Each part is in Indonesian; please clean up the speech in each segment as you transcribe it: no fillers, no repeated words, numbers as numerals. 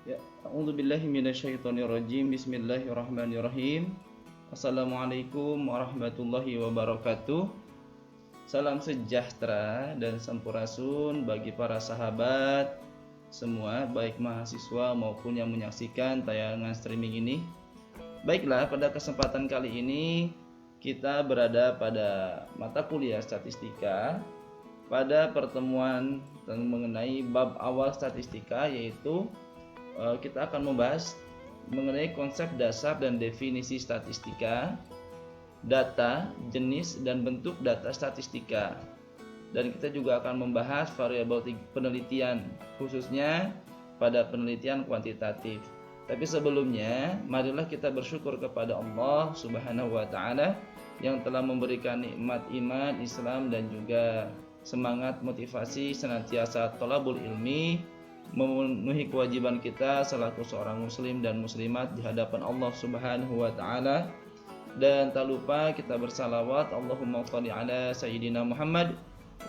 Ya, a'udzubillahi minasyaitonirrajim. Bismillahirrahmanirrahim. Assalamualaikum warahmatullahi wabarakatuh. Salam sejahtera dan sampurasun bagi para sahabat semua, baik mahasiswa maupun yang menyaksikan tayangan streaming ini. Baiklah, pada kesempatan kali ini kita berada pada mata kuliah statistika pada pertemuan mengenai bab awal statistika, yaitu kita akan membahas mengenai konsep dasar dan definisi statistika, data, jenis dan bentuk data statistika. Dan kita juga akan membahas variabel penelitian, khususnya pada penelitian kuantitatif. Tapi sebelumnya, marilah kita bersyukur kepada Allah Subhanahu wa taala yang telah memberikan nikmat iman, Islam dan juga semangat motivasi senantiasa thalabul ilmi, memenuhi kewajiban kita selaku seorang muslim dan muslimat di hadapan Allah Subhanahu wa taala. Dan tak lupa kita bersalawat, Allahumma shalli ala sayyidina Muhammad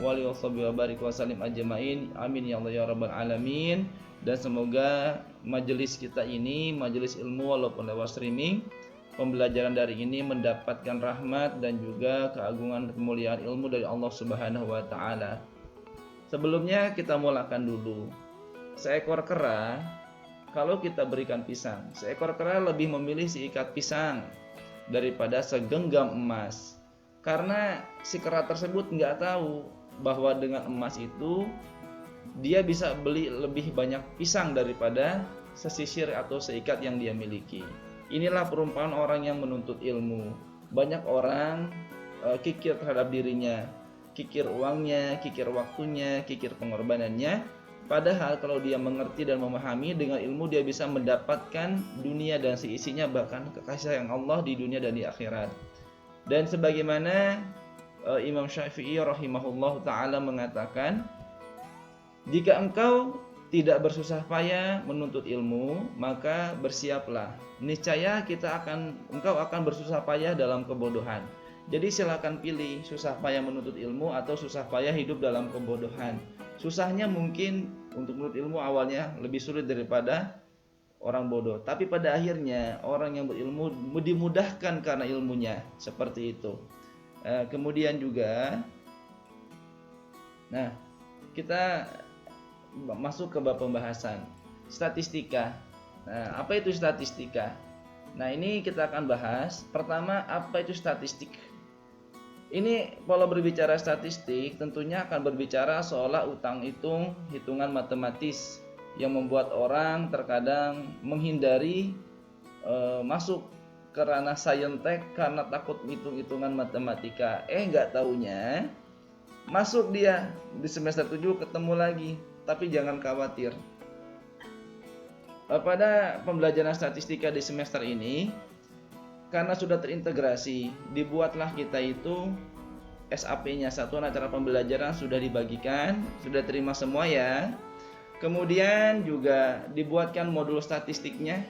wa alihi wa barik wa sallim ajmain. Amin ya Allah ya rabbal alamin. Dan semoga majelis kita ini, majelis ilmu walaupun lewat streaming, pembelajaran dari ini mendapatkan rahmat dan juga keagungan kemuliaan ilmu dari Allah Subhanahu wa taala. Sebelumnya kita mulakan dulu. Seekor kera, kalau kita berikan pisang, seekor kera lebih memilih seikat pisang daripada segenggam emas. Karena si kera tersebut nggak tahu bahwa dengan emas itu dia bisa beli lebih banyak pisang daripada sesisir atau seikat yang dia miliki. Inilah perumpamaan orang yang menuntut ilmu. Banyak orang kikir terhadap dirinya, kikir uangnya, kikir waktunya, kikir pengorbanannya. Padahal kalau dia mengerti dan memahami, dengan ilmu dia bisa mendapatkan dunia dan seisinya, bahkan kekasih sayang Allah di dunia dan di akhirat. Dan sebagaimana Imam Syafi'i rahimahullah ta'ala mengatakan, jika engkau tidak bersusah payah menuntut ilmu, maka bersiaplah. Niscaya engkau akan bersusah payah dalam kebodohan. Jadi silakan pilih susah payah menuntut ilmu atau susah payah hidup dalam kebodohan. Susahnya mungkin untuk menuntut ilmu awalnya lebih sulit daripada orang bodoh, tapi pada akhirnya orang yang berilmu dimudahkan karena ilmunya, seperti itu. Kemudian juga, nah kita masuk ke bab pembahasan statistika. Nah, apa itu statistika? Nah, ini kita akan bahas. Pertama, apa itu statistik? Ini kalau berbicara statistik tentunya akan berbicara seolah hitungan matematis yang membuat orang terkadang menghindari masuk ke ranah saintek karena takut hitung-hitungan matematika. Nggak taunya masuk dia di semester 7 ketemu lagi. Tapi jangan khawatir. Pada pembelajaran statistika di semester ini, karena sudah terintegrasi, dibuatlah kita itu SAP-nya, satuan acara pembelajaran sudah dibagikan, sudah terima semua ya. Kemudian juga dibuatkan modul statistiknya.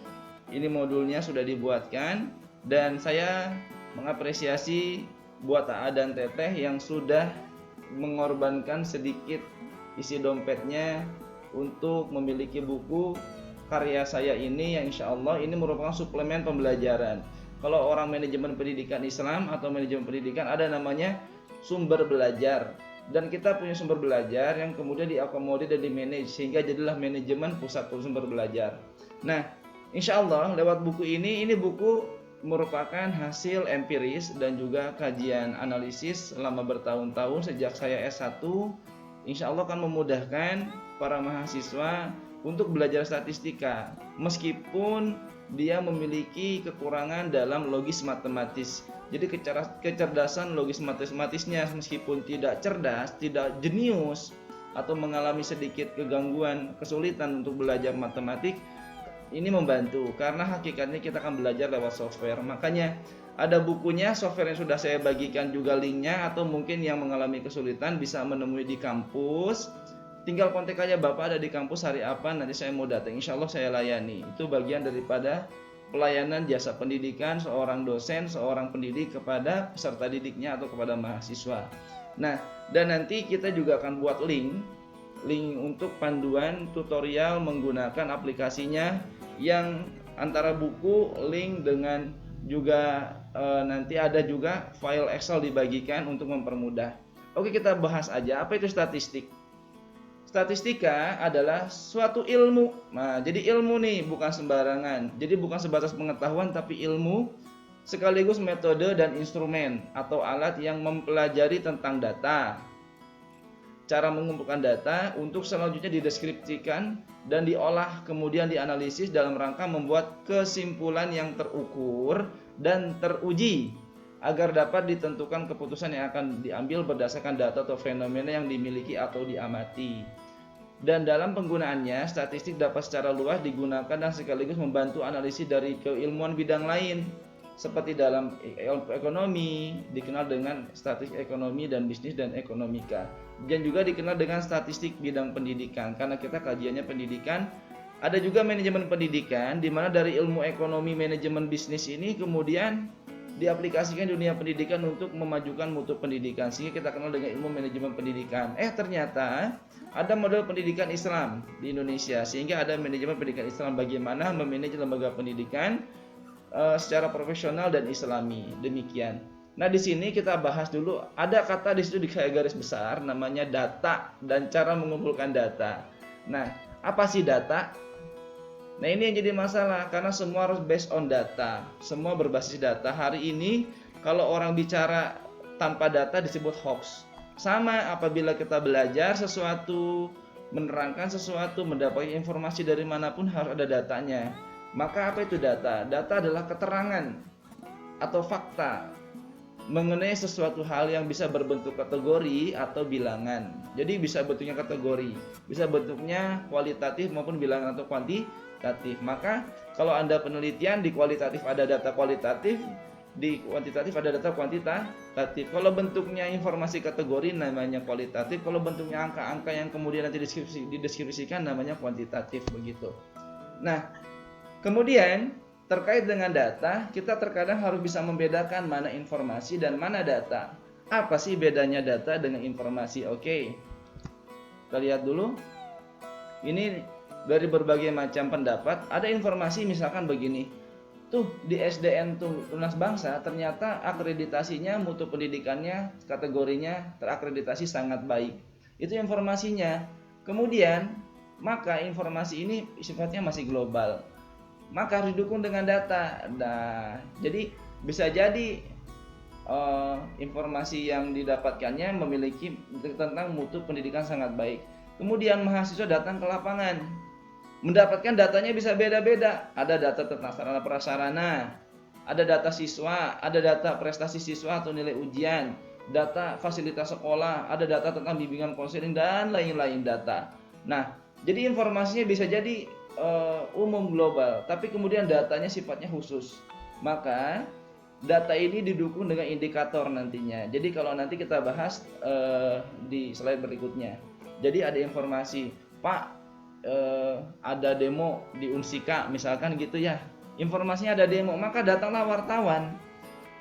Ini modulnya sudah dibuatkan dan saya mengapresiasi buat AA dan Teteh yang sudah mengorbankan sedikit isi dompetnya untuk memiliki buku karya saya ini, yang insya Allah ini merupakan suplemen pembelajaran. Kalau orang manajemen pendidikan Islam atau manajemen pendidikan ada namanya sumber belajar, dan kita punya sumber belajar yang kemudian diakomodir dan dimanage sehingga jadilah manajemen pusat sumber belajar. Nah, insya Allah lewat buku ini buku merupakan hasil empiris dan juga kajian analisis selama bertahun-tahun sejak saya S1. Insya Allah akan memudahkan para mahasiswa untuk belajar statistika, meskipun dia memiliki kekurangan dalam logis matematis. Jadi kecerdasan logis matematisnya meskipun tidak cerdas, tidak jenius, atau mengalami sedikit kegangguan, kesulitan untuk belajar matematik, ini membantu karena hakikatnya kita akan belajar lewat software. Makanya ada bukunya, software yang sudah saya bagikan juga linknya, atau mungkin yang mengalami kesulitan bisa menemui di kampus. Tinggal kontak aja, Bapak ada di kampus hari apa, nanti saya mau datang, insya Allah saya layani. Itu bagian daripada pelayanan jasa pendidikan seorang dosen, seorang pendidik kepada peserta didiknya atau kepada mahasiswa. Nah, dan nanti kita juga akan buat link link untuk panduan tutorial menggunakan aplikasinya yang antara buku, link dengan juga nanti ada juga file Excel dibagikan untuk mempermudah. Oke, kita bahas aja apa itu statistik. Statistika adalah suatu ilmu. Nah, jadi ilmu nih bukan sembarangan. Jadi bukan sebatas pengetahuan tapi ilmu sekaligus metode dan instrumen atau alat yang mempelajari tentang data. Cara mengumpulkan data untuk selanjutnya dideskripsikan dan diolah kemudian dianalisis dalam rangka membuat kesimpulan yang terukur dan teruji agar dapat ditentukan keputusan yang akan diambil berdasarkan data atau fenomena yang dimiliki atau diamati. Dan dalam penggunaannya, statistik dapat secara luas digunakan dan sekaligus membantu analisis dari keilmuan bidang lain. Seperti dalam ekonomi, dikenal dengan statistik ekonomi dan bisnis dan ekonomika. Dan juga dikenal dengan statistik bidang pendidikan, karena kita kajiannya pendidikan. Ada juga manajemen pendidikan, di mana dari ilmu ekonomi manajemen bisnis ini kemudian diaplikasikan di dunia pendidikan untuk memajukan mutu pendidikan, sehingga kita kenal dengan ilmu manajemen pendidikan. Ternyata ada model pendidikan Islam di Indonesia, sehingga ada manajemen pendidikan Islam, bagaimana memanage lembaga pendidikan secara profesional dan Islami. Demikian. Nah, di sini kita bahas dulu, ada kata di situ di garis besar namanya data dan cara mengumpulkan data. Nah, apa sih data? Nah, ini yang jadi masalah karena semua harus based on data. Semua berbasis data. Hari ini kalau orang bicara tanpa data disebut hoax. Sama apabila kita belajar sesuatu, menerangkan sesuatu, mendapatkan informasi dari manapun harus ada datanya. Maka apa itu data? Data adalah keterangan atau fakta mengenai sesuatu hal yang bisa berbentuk kategori atau bilangan. Jadi bisa bentuknya kategori, bisa bentuknya kualitatif maupun bilangan atau kuantitatif. Maka kalau Anda penelitian, di kualitatif ada data kualitatif, di kuantitatif ada data kuantitatif. Kalau bentuknya informasi kategori namanya kualitatif, kalau bentuknya angka-angka yang kemudian nanti dideskripsikan namanya kuantitatif, begitu. Nah, kemudian terkait dengan data, kita terkadang harus bisa membedakan mana informasi dan mana data. Apa sih bedanya data dengan informasi? Oke, kita lihat dulu. Ini dari berbagai macam pendapat. Ada informasi misalkan begini. Tuh di SDN Tunas Bangsa ternyata akreditasinya, mutu pendidikannya, kategorinya terakreditasi sangat baik. Itu informasinya. Kemudian maka informasi ini sifatnya masih global, maka harus didukung dengan data. Nah, jadi bisa jadi informasi yang didapatkannya memiliki tentang mutu pendidikan sangat baik. Kemudian mahasiswa datang ke lapangan, mendapatkan datanya bisa beda-beda. Ada data tentang sarana prasarana, ada data siswa, ada data prestasi siswa atau nilai ujian, data fasilitas sekolah, ada data tentang bimbingan konseling dan lain-lain data. Nah, jadi informasinya bisa jadi umum global, tapi kemudian datanya sifatnya khusus. Maka data ini didukung dengan indikator nantinya. Jadi kalau nanti kita bahas di slide berikutnya. Jadi ada informasi, Pak, ada demo di Unsika misalkan gitu ya, informasinya ada demo, maka datanglah wartawan.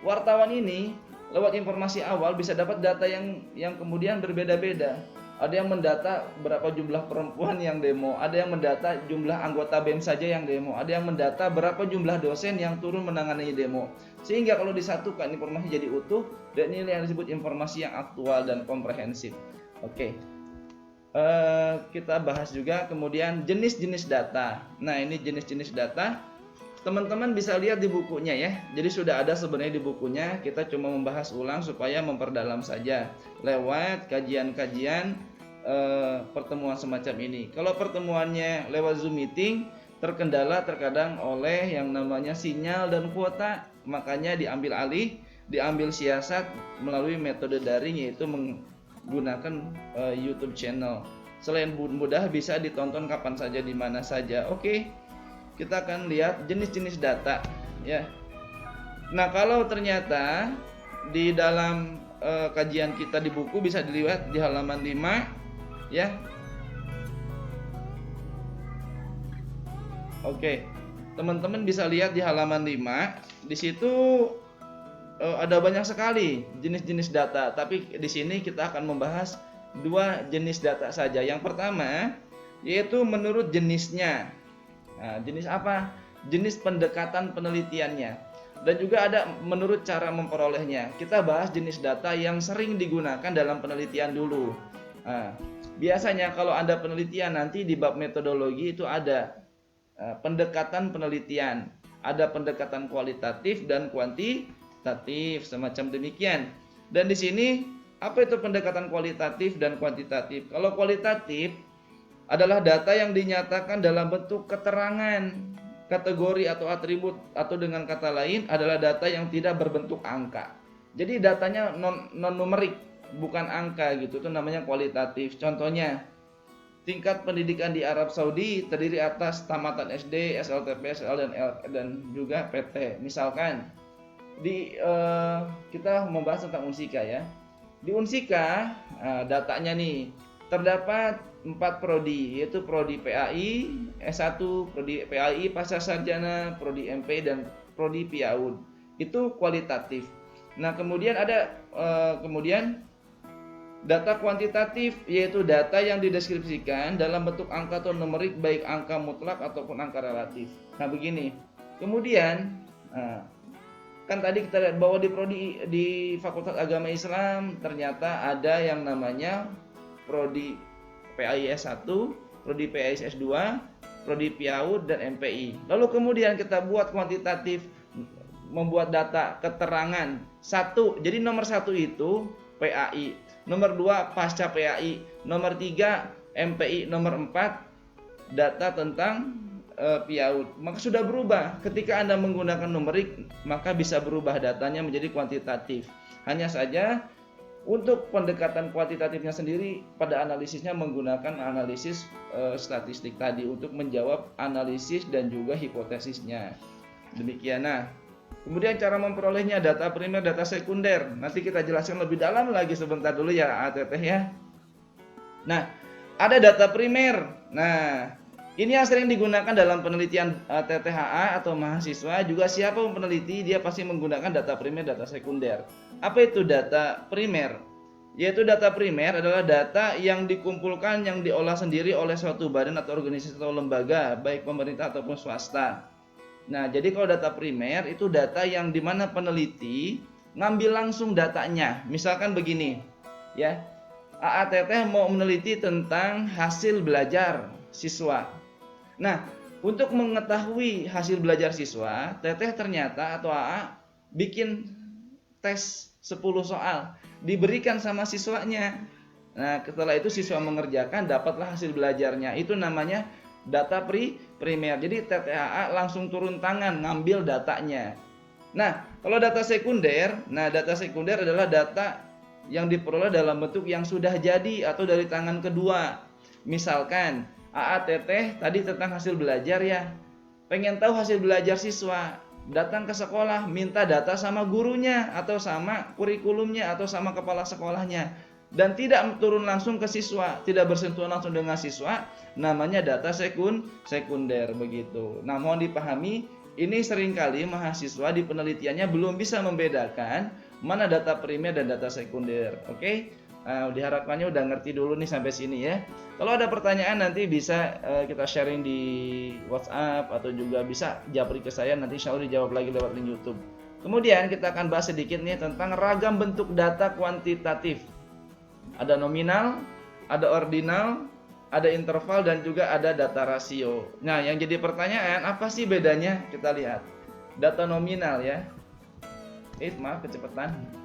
Wartawan ini lewat informasi awal bisa dapat data yang kemudian berbeda-beda. Ada yang mendata berapa jumlah perempuan yang demo, ada yang mendata jumlah anggota BEM saja yang demo, ada yang mendata berapa jumlah dosen yang turun menangani demo. Sehingga kalau disatukan informasi jadi utuh, dan ini yang disebut informasi yang aktual dan komprehensif. Oke. Kita bahas juga kemudian jenis-jenis data. Nah, ini jenis-jenis data teman-teman bisa lihat di bukunya ya. Jadi sudah ada sebenarnya di bukunya, kita cuma membahas ulang supaya memperdalam saja lewat kajian-kajian pertemuan semacam ini. Kalau pertemuannya lewat Zoom meeting terkendala terkadang oleh yang namanya sinyal dan kuota, makanya diambil alih, diambil siasat melalui metode daring, yaitu menggunakan YouTube channel. Selain mudah, bisa ditonton kapan saja di mana saja. Oke, kita akan lihat jenis-jenis data ya. Nah, kalau ternyata di dalam kajian kita di buku bisa dilihat di halaman 5 ya. Oke, teman-teman bisa lihat di halaman 5. Di situ ada banyak sekali jenis-jenis data, tapi di sini kita akan membahas dua jenis data saja. Yang pertama yaitu menurut jenisnya. Nah, jenis apa? Jenis pendekatan penelitiannya. Dan juga ada menurut cara memperolehnya. Kita bahas jenis data yang sering digunakan dalam penelitian dulu. Nah, biasanya kalau Anda penelitian nanti di bab metodologi itu ada pendekatan penelitian. Ada pendekatan kualitatif dan kuantitatif, semacam demikian. Dan di sini apa itu pendekatan kualitatif dan kuantitatif? Kalau kualitatif adalah data yang dinyatakan dalam bentuk keterangan, kategori atau atribut, atau dengan kata lain adalah data yang tidak berbentuk angka. Jadi datanya non numerik, bukan angka gitu. Itu namanya kualitatif. Contohnya, tingkat pendidikan di Arab Saudi terdiri atas tamatan SD, SLTP, SL dan juga PT. Misalkan kita membahas tentang Unsika ya. Di Unsika datanya nih terdapat 4 prodi, yaitu prodi PAI S1, prodi PAI pasca sarjana, prodi MP dan prodi PIAUD. Itu kualitatif. Nah, kemudian ada data kuantitatif, yaitu data yang dideskripsikan dalam bentuk angka atau numerik, baik angka mutlak ataupun angka relatif. Nah, begini. Kemudian kan tadi kita lihat bahwa di Fakultas Agama Islam ternyata ada yang namanya prodi PAIS 1, prodi PAIS 2, prodi PIAUD dan MPI. Lalu kemudian kita buat kuantitatif, membuat data keterangan 1. Jadi nomor 1 itu PAI, nomor 2 pasca PAI, nomor 3 MPI, nomor 4 data tentang PIAUD. Maka sudah berubah. Ketika Anda menggunakan numerik, maka bisa berubah datanya menjadi kuantitatif. Hanya saja untuk pendekatan kuantitatifnya sendiri pada analisisnya menggunakan analisis statistik tadi untuk menjawab analisis dan juga hipotesisnya. Demikian. Nah, kemudian cara memperolehnya data primer, data sekunder. Nanti kita jelaskan lebih dalam lagi sebentar dulu ya ATT ya. Nah, ada data primer. Nah, ini yang sering digunakan dalam penelitian TTHA atau mahasiswa. Juga siapapun peneliti dia pasti menggunakan data primer, data sekunder. Apa itu data primer? Yaitu data primer adalah data yang dikumpulkan, yang diolah sendiri oleh suatu badan atau organisasi atau lembaga, baik pemerintah ataupun swasta. Nah, jadi kalau data primer itu data yang dimana peneliti ngambil langsung datanya. Misalkan begini, ya, AATT mau meneliti tentang hasil belajar siswa. Nah, untuk mengetahui hasil belajar siswa, Teteh ternyata atau AA bikin tes 10 soal, diberikan sama siswanya. Nah, setelah itu siswa mengerjakan, dapatlah hasil belajarnya. Itu namanya data primer. Jadi TTHA langsung turun tangan ngambil datanya. Nah, kalau data sekunder, data sekunder adalah data yang diperoleh dalam bentuk yang sudah jadi atau dari tangan kedua. Misalkan AATT tadi tentang hasil belajar ya. Pengen tahu hasil belajar siswa, datang ke sekolah, minta data sama gurunya atau sama kurikulumnya atau sama kepala sekolahnya, dan tidak turun langsung ke siswa, tidak bersentuhan langsung dengan siswa, namanya data sekunder begitu. Nah, mohon dipahami, ini seringkali mahasiswa di penelitiannya belum bisa membedakan mana data primer dan data sekunder. Oke? Diharapkannya udah ngerti dulu nih sampai sini ya. Kalau ada pertanyaan nanti bisa kita sharing di WhatsApp atau juga bisa japri ke saya, nanti insya Allah dijawab lagi lewat link YouTube. Kemudian kita akan bahas sedikit nih tentang ragam bentuk data kuantitatif. Ada nominal, ada ordinal, ada interval dan juga ada data rasio. Nah, yang jadi pertanyaan apa sih bedanya? Kita lihat. Data nominal ya. Maaf kecepatan.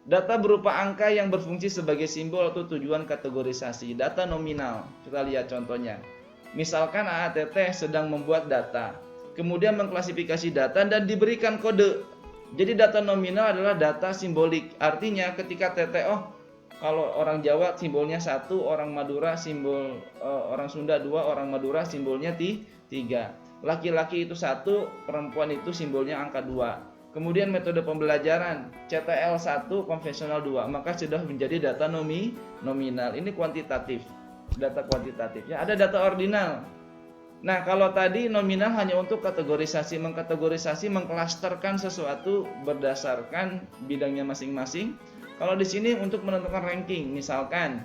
Data berupa angka yang berfungsi sebagai simbol atau tujuan kategorisasi. Data nominal, kita lihat contohnya. Misalkan AATT sedang membuat data, kemudian mengklasifikasi data dan diberikan kode. Jadi data nominal adalah data simbolik. Artinya ketika TT, kalau orang Jawa simbolnya 1, orang Madura simbol, orang Sunda 2, orang Madura simbolnya 3. Laki-laki itu 1, perempuan itu simbolnya angka 2. Kemudian metode pembelajaran CTL 1, konvensional 2, maka sudah menjadi data nominal. Ini kuantitatif, data kuantitatif. Ya, ada data ordinal. Nah, kalau tadi nominal hanya untuk kategorisasi, mengklasterkan sesuatu berdasarkan bidangnya masing-masing. Kalau di sini untuk menentukan ranking, misalkan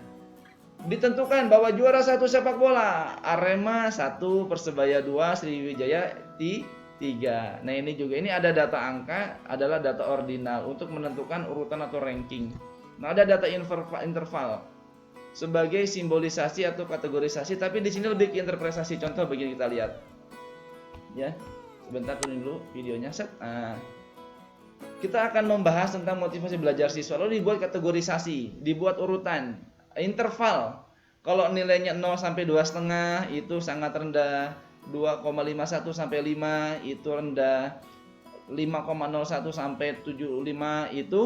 ditentukan bahwa juara 1 sepak bola Arema 1, Persebaya 2, Sriwijaya 3. Nah ini juga, ini ada data angka, adalah data ordinal untuk menentukan urutan atau ranking. Nah ada data interval sebagai simbolisasi atau kategorisasi, tapi di sini lebih ke interpretasi. Contoh begini, kita lihat ya, sebentar turunin dulu videonya, set. Nah, kita akan membahas tentang motivasi belajar siswa, lalu dibuat kategorisasi, dibuat urutan interval. Kalau nilainya 0 sampai 2,5 itu sangat rendah, 2,51 sampai 5 itu rendah, 5,01 sampai 75 itu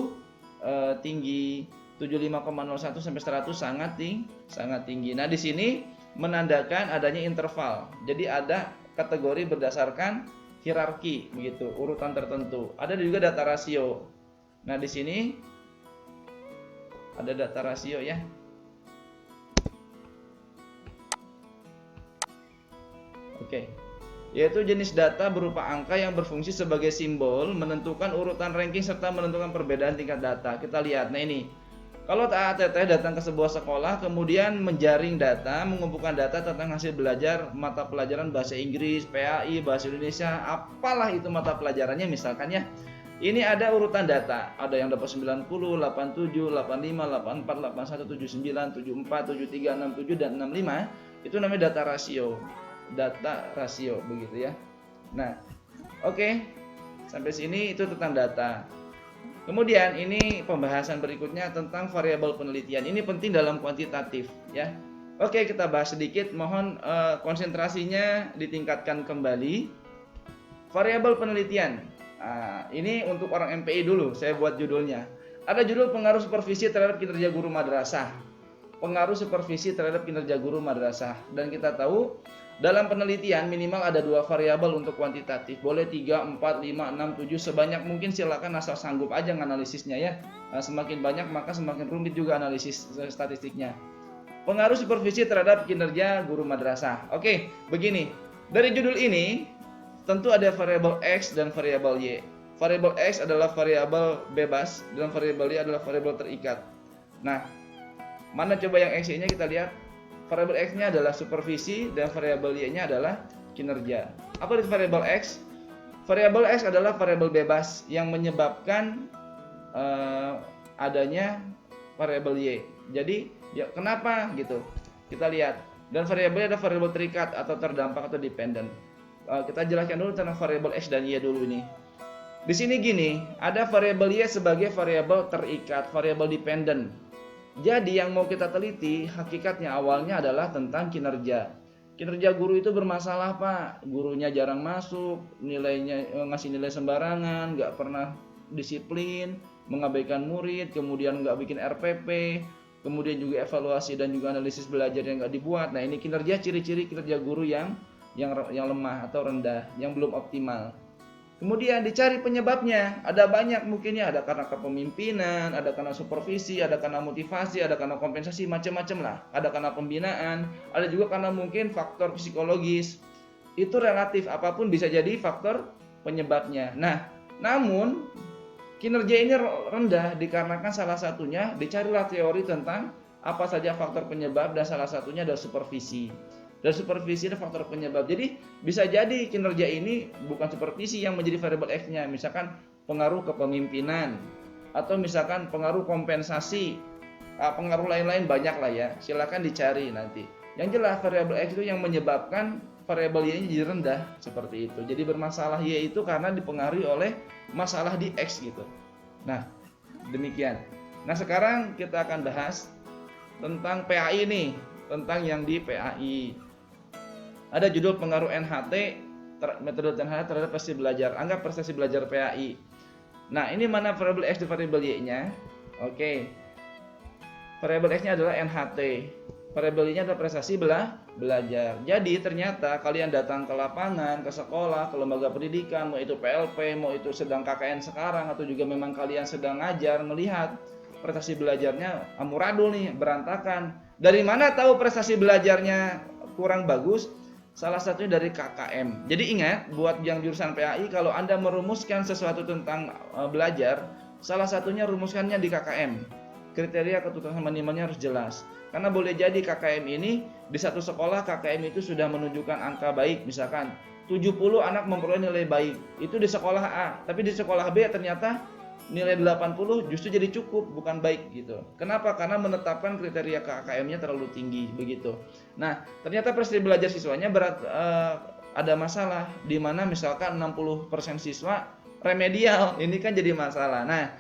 tinggi, 75,01 sampai 100 sangat tinggi. Nah, di sini menandakan adanya interval. Jadi ada kategori berdasarkan hierarki begitu, urutan tertentu. Ada juga data rasio. Nah, di sini ada data rasio ya. Oke. Yaitu jenis data berupa angka yang berfungsi sebagai simbol, menentukan urutan ranking serta menentukan perbedaan tingkat data. Kita lihat. Nah, ini. Kalau TATT datang ke sebuah sekolah, kemudian menjaring data, mengumpulkan data tentang hasil belajar mata pelajaran bahasa Inggris, PAI, bahasa Indonesia, apalah itu mata pelajarannya misalkan ya. Ini ada urutan data, ada yang dapat 90, 87, 85, 84, 81, 79, 74, 73, 67 dan 65. Itu namanya data rasio. Data rasio begitu ya. Nah, oke. Sampai sini itu tentang data. Kemudian ini pembahasan berikutnya tentang variabel penelitian. Ini penting dalam kuantitatif ya. Oke, kita bahas sedikit. Mohon konsentrasinya ditingkatkan kembali. Variabel penelitian. Nah, ini untuk orang MPI dulu. Saya buat judulnya. Ada judul pengaruh supervisi terhadap kinerja guru madrasah. Pengaruh supervisi terhadap kinerja guru madrasah. Dan kita tahu dalam penelitian minimal ada 2 variabel untuk kuantitatif. Boleh 3, 4, 5, 6, 7, sebanyak mungkin, silakan asal sanggup aja nganalisisnya ya. Semakin banyak maka semakin rumit juga analisis statistiknya. Pengaruh supervisi terhadap kinerja guru madrasah. Oke, begini. Dari judul ini tentu ada variabel X dan variabel Y. Variabel X adalah variabel bebas dan variabel Y adalah variabel terikat. Nah, mana coba yang X-nya kita lihat? Variabel X-nya adalah supervisi dan variabel Y-nya adalah kinerja. Apa itu variabel X? Variabel X adalah variabel bebas yang menyebabkan adanya variabel Y. Jadi, ya kenapa gitu? Kita lihat. Dan variabel ada variabel terikat atau terdampak atau dependent. Kita jelaskan dulu tentang variabel X dan Y dulu ini. Di sini gini, ada variabel Y sebagai variabel terikat, variabel dependent. Jadi yang mau kita teliti hakikatnya awalnya adalah tentang kinerja. Kinerja guru itu bermasalah Pak, gurunya jarang masuk, nilainya ngasih nilai sembarangan, nggak pernah disiplin, mengabaikan murid, kemudian nggak bikin RPP, kemudian juga evaluasi dan juga analisis belajar yang nggak dibuat. Nah ini kinerja, ciri-ciri kinerja guru yang lemah atau rendah, yang belum optimal. Kemudian dicari penyebabnya, ada banyak mungkin ya, ada karena kepemimpinan, ada karena supervisi, ada karena motivasi, ada karena kompensasi, macam-macam lah. Ada karena pembinaan, ada juga karena mungkin faktor psikologis. Itu relatif, apapun bisa jadi faktor penyebabnya. Nah, namun kinerja ini rendah dikarenakan salah satunya dicarilah teori tentang apa saja faktor penyebab dan salah satunya adalah supervisi. Dan supervisi adalah faktor penyebab. Jadi bisa jadi kinerja ini bukan supervisi yang menjadi variabel X-nya. Misalkan pengaruh kepemimpinan, atau misalkan pengaruh kompensasi, pengaruh lain-lain banyak lah ya. Silakan dicari nanti. Yang jelas variabel X itu yang menyebabkan variabel Y-nya jadi rendah seperti itu. Jadi bermasalah Y itu karena dipengaruhi oleh masalah di X gitu. Nah, demikian. Nah, sekarang kita akan bahas tentang PAI nih, tentang yang di PAI. Ada judul pengaruh NHT, metode NHT terhadap prestasi belajar. Anggap prestasi belajar PAI. Nah, ini mana variabel X dan variabel Y-nya? Oke. Variabel X-nya adalah NHT. Variabel Y-nya adalah prestasi belajar. Jadi ternyata kalian datang ke lapangan, ke sekolah, ke lembaga pendidikan, mau itu PLP, mau itu sedang KKN sekarang, atau juga memang kalian sedang ngajar, melihat prestasi belajarnya amburadul nih, berantakan. Dari mana tahu prestasi belajarnya kurang bagus? Salah satunya dari KKM. Jadi ingat, buat yang jurusan PAI, kalau Anda merumuskan sesuatu tentang belajar, Salah satunya rumuskannya di KKM. Kriteria ketuntasan minimalnya harus jelas. Karena boleh jadi KKM ini di satu sekolah KKM itu sudah menunjukkan angka baik, misalkan 70 anak memperoleh nilai baik. Itu di sekolah A, tapi di sekolah B ternyata nilai 80 justru jadi cukup, bukan baik gitu. Kenapa? Karena menetapkan kriteria KKM-nya terlalu tinggi begitu. Nah, ternyata prestasi belajar siswanya ada masalah di mana misalkan 60% siswa remedial. Ini kan jadi masalah. Nah,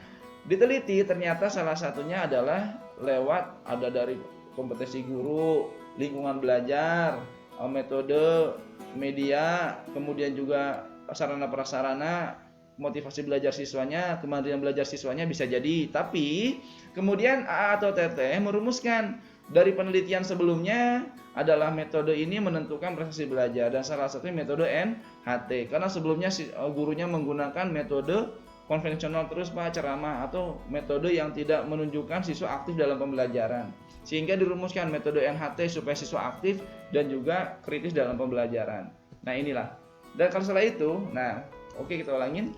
diteliti ternyata salah satunya adalah lewat ada dari kompetensi guru, lingkungan belajar, metode, media, kemudian juga sarana prasarana, motivasi belajar siswanya, kemandirian belajar siswanya bisa jadi. Tapi kemudian AA atau TT merumuskan dari penelitian sebelumnya adalah metode ini menentukan prestasi belajar, dan salah satunya metode NHT. Karena sebelumnya gurunya menggunakan metode konvensional terus Pak, ceramah, atau metode yang tidak menunjukkan siswa aktif dalam pembelajaran. Sehingga dirumuskan metode NHT supaya siswa aktif dan juga kritis dalam pembelajaran. Nah inilah. Dan kalau setelah itu, nah oke kita ulangin.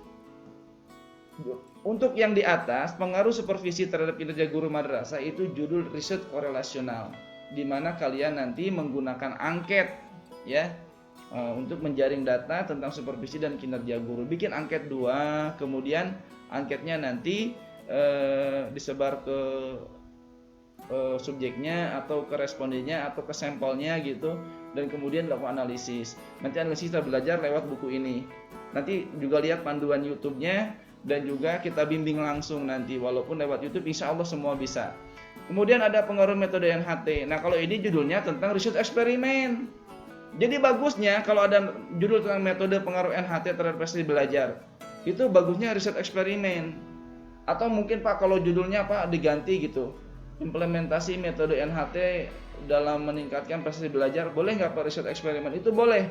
Untuk yang di atas, pengaruh supervisi terhadap kinerja guru madrasah itu judul riset korelasional, di mana kalian nanti menggunakan angket ya untuk menjaring data tentang supervisi dan kinerja guru. Bikin angket 2, kemudian angketnya nanti disebar ke subjeknya atau ke respondennya atau ke sampelnya gitu, dan kemudian lakukan analisis. Nanti analisis kita belajar lewat buku ini. Nanti juga lihat panduan YouTube-nya dan juga kita bimbing langsung nanti, walaupun lewat YouTube insya Allah semua bisa. Kemudian ada pengaruh metode NHT. Nah kalau ini judulnya tentang riset eksperimen. Jadi bagusnya kalau ada judul tentang metode pengaruh NHT terhadap prestasi belajar, itu bagusnya riset eksperimen. Atau mungkin Pak kalau judulnya Pak diganti gitu, implementasi metode NHT dalam meningkatkan prestasi belajar, boleh nggak Pak riset eksperimen? Itu boleh.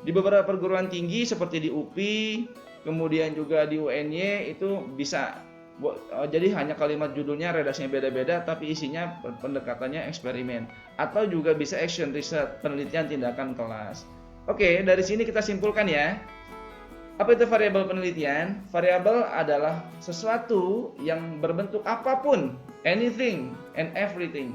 Di beberapa perguruan tinggi seperti di UPI, kemudian juga di UNY itu bisa. Jadi hanya kalimat judulnya redaksinya beda-beda tapi isinya pendekatannya eksperimen, atau juga bisa action research, penelitian tindakan kelas. Oke, dari sini kita simpulkan ya. Apa itu variabel penelitian? Variabel adalah sesuatu yang berbentuk apapun, anything and everything,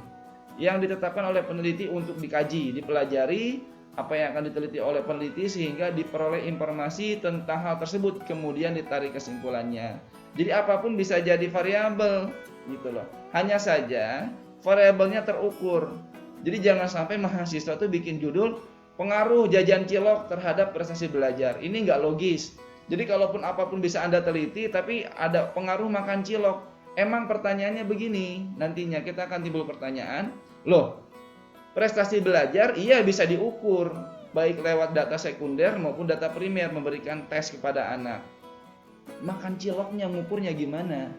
yang ditetapkan oleh peneliti untuk dikaji, dipelajari apa yang akan diteliti oleh peneliti sehingga diperoleh informasi tentang hal tersebut, kemudian ditarik kesimpulannya. Jadi apapun bisa jadi variabel gitu loh. Hanya saja variabelnya terukur. Jadi jangan sampai mahasiswa tuh bikin judul pengaruh jajan cilok terhadap prestasi belajar. Ini nggak logis. Jadi kalaupun apapun bisa Anda teliti, tapi ada pengaruh makan cilok. Emang pertanyaannya begini, nantinya kita akan timbul pertanyaan, loh prestasi belajar iya bisa diukur, baik lewat data sekunder maupun data primer, memberikan tes kepada anak. Makan ciloknya ngukurnya gimana?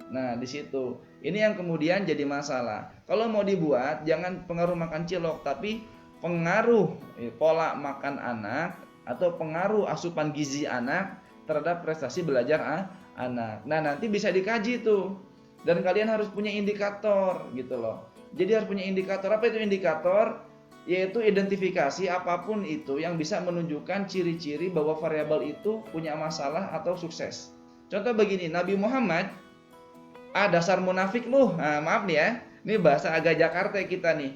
Nah di situ ini yang kemudian jadi masalah. Kalau mau dibuat jangan pengaruh makan cilok, tapi pengaruh pola makan anak atau pengaruh asupan gizi anak terhadap prestasi belajar anak. Nah nanti bisa dikaji tuh, dan kalian harus punya indikator gitu loh. Jadi harus punya indikator. Apa itu indikator? Yaitu identifikasi apapun itu yang bisa menunjukkan ciri-ciri bahwa variabel itu punya masalah atau sukses. Contoh begini, Nabi Muhammad, dasar munafik lu. Nah, maaf nih ya, ini bahasa agak Jakarta kita nih.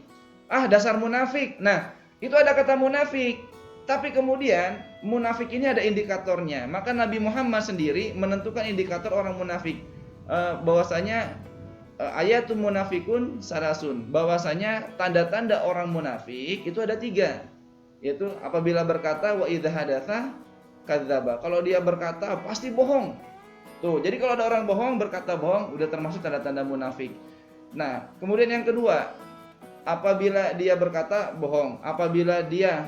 Dasar munafik. Nah, itu ada kata munafik. Tapi kemudian munafik ini ada indikatornya. Maka Nabi Muhammad sendiri menentukan indikator orang munafik. Bahwasanya ayatul munafikun salasun, bahwasanya tanda-tanda orang munafik itu ada 3, yaitu apabila berkata wa idza hadatsa kadzdzaba, kalau dia berkata pasti bohong. Tuh, jadi kalau ada orang bohong, berkata bohong, udah termasuk tanda-tanda munafik. Nah, kemudian yang kedua, apabila dia berkata bohong, apabila dia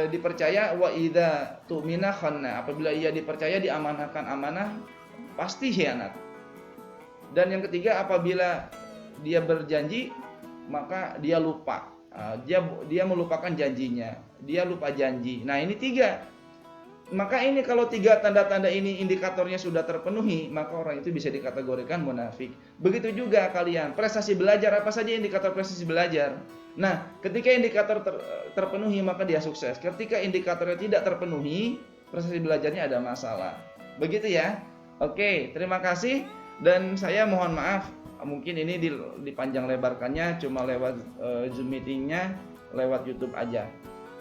dipercaya wa idza tu'mina khanna, apabila ia dipercaya diamanahkan amanah pasti khianat. Dan yang ketiga, apabila dia berjanji maka dia lupa, dia melupakan janjinya, dia lupa janji. Nah ini 3. Maka ini kalau 3 tanda-tanda ini indikatornya sudah terpenuhi, maka orang itu bisa dikategorikan munafik. Begitu juga kalian prestasi belajar, apa saja indikator prestasi belajar. Nah ketika indikator terpenuhi maka dia sukses. Ketika indikatornya tidak terpenuhi, prestasi belajarnya ada masalah. Begitu ya. Oke, terima kasih. Dan saya mohon maaf, mungkin ini dipanjang lebarkannya cuma lewat Zoom meetingnya, lewat YouTube aja.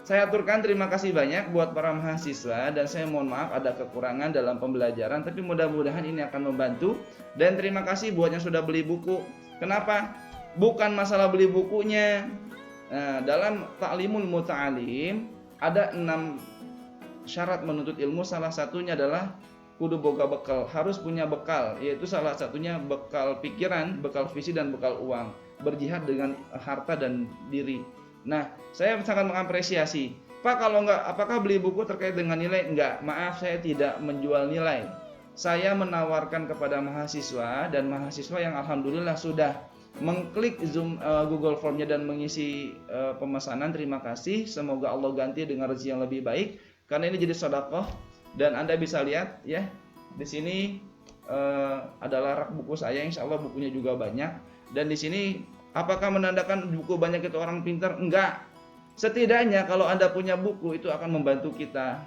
Saya aturkan terima kasih banyak buat para mahasiswa, dan saya mohon maaf ada kekurangan dalam pembelajaran, tapi mudah-mudahan ini akan membantu. Dan terima kasih buat yang sudah beli buku. Kenapa? Bukan masalah beli bukunya. Nah, dalam Ta'limul Muta'alim ada 6 syarat menuntut ilmu. Salah satunya adalah kudu boga bekal, harus punya bekal, yaitu salah satunya bekal pikiran, bekal visi, dan bekal uang. Berjihad dengan harta dan diri. Nah, saya sangat mengapresiasi. Pak, kalau enggak, apakah beli buku terkait dengan nilai? Enggak, maaf, saya tidak menjual nilai. Saya menawarkan kepada mahasiswa, dan mahasiswa yang alhamdulillah sudah mengklik Zoom Google Formnya dan mengisi pemesanan. Terima kasih, semoga Allah ganti dengan rezeki yang lebih baik, karena ini jadi sedekah. Dan Anda bisa lihat ya, di sini adalah rak buku saya, insya Allah bukunya juga banyak. Dan di sini apakah menandakan buku banyak itu orang pintar? Enggak. Setidaknya kalau Anda punya buku itu akan membantu kita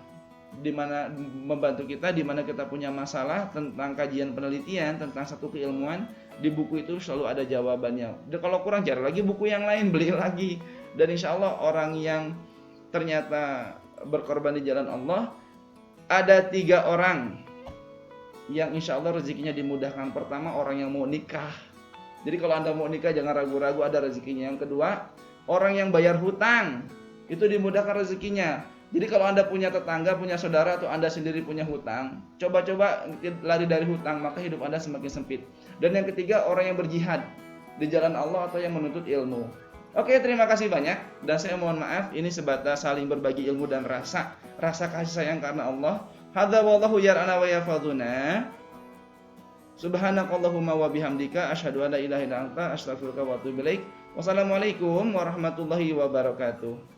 di mana kita punya masalah tentang kajian penelitian tentang satu keilmuan, di buku itu selalu ada jawabannya. Dan kalau kurang, cari lagi buku yang lain, beli lagi. Dan insya Allah orang yang ternyata berkorban di jalan Allah, ada 3 orang yang insya Allah rezekinya dimudahkan. Pertama, orang yang mau nikah. Jadi kalau Anda mau nikah jangan ragu-ragu, ada rezekinya. Yang kedua, orang yang bayar hutang, itu dimudahkan rezekinya. Jadi kalau Anda punya tetangga, punya saudara, atau Anda sendiri punya hutang, coba-coba lari dari hutang, maka hidup Anda semakin sempit. Dan yang ketiga, orang yang berjihad di jalan Allah atau yang menuntut ilmu. Oke, terima kasih banyak. Dan saya mohon maaf, ini sebatas saling berbagi ilmu dan rasa kasih sayang karena Allah. Hadza wallahu yar'ana wa yafaduna. Subhanakallahumma wa bihamdika asyhadu an la ilaha illa anta astaghfiruka wa atubu ilaik. Wassalamualaikum warahmatullahi wabarakatuh.